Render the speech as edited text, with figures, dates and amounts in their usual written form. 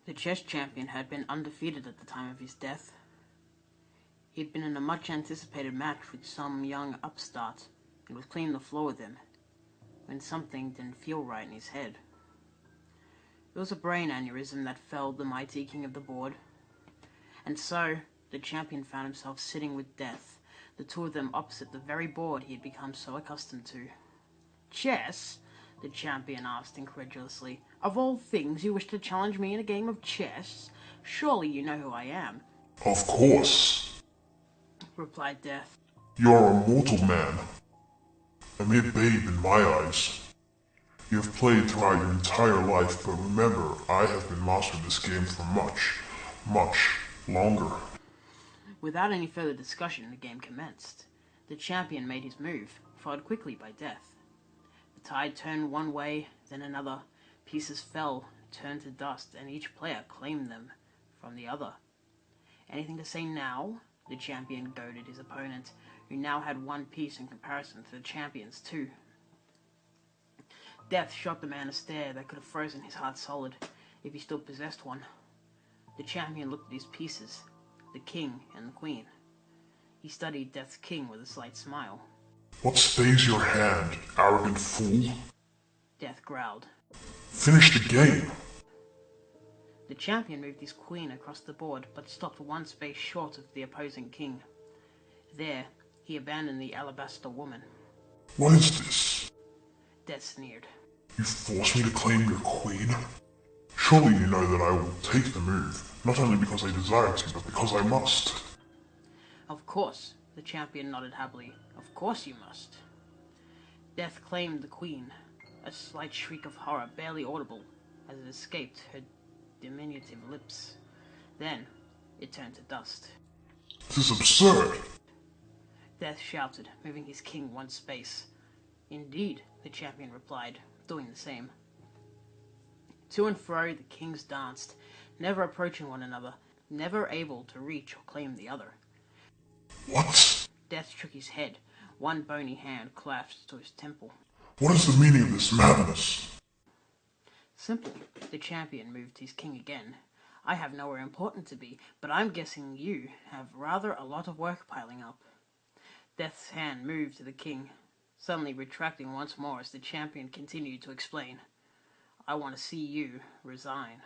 The chess champion had been undefeated at the time of his death. He had been in a much-anticipated match with some young upstart and was cleaning the floor with him when something didn't feel right in his head. It was a brain aneurysm that felled the mighty king of the board. And so, the champion found himself sitting with Death, the two of them opposite the very board he had become so accustomed to. "Chess?" the champion asked incredulously. "Of all things, you wish to challenge me in a game of chess? Surely you know who I am." "Of course," replied Death. "You're a mortal man, a mere babe in my eyes. You have played throughout your entire life, but remember, I have been master of this game for much, much longer." Without any further discussion, the game commenced. The champion made his move, followed quickly by Death. The tide turned one way, then another. Pieces fell, turned to dust, and each player claimed them from the other. "Anything to say now?" the champion goaded his opponent, who now had one piece in comparison to the champion's two. Death shot the man a stare that could have frozen his heart solid, if he still possessed one. The champion looked at his pieces, the king and the queen. He studied Death's king with a slight smile. "What stays your hand, arrogant fool?" Death growled. "Finish the game." The champion moved his queen across the board, but stopped one space short of the opposing king. There, he abandoned the alabaster woman. "What is this?" Death sneered. "You force me to claim your queen? Surely you know that I will take the move, not only because I desire to, but because I must." "Of course," the champion nodded happily. "Of course you must." Death claimed the queen, a slight shriek of horror barely audible as it escaped her diminutive lips. Then, it turned to dust. "This is absurd!" Death shouted, moving his king one space. "Indeed," the champion replied, doing the same. To and fro the kings danced, never approaching one another, never able to reach or claim the other. "What?" Death shook his head, one bony hand clasped to his temple. "What is the meaning of this madness?" "Simple," the champion moved his king again. "I have nowhere important to be, but I'm guessing you have rather a lot of work piling up." Death's hand moved to the king, suddenly retracting once more as the champion continued to explain. "I want to see you resign."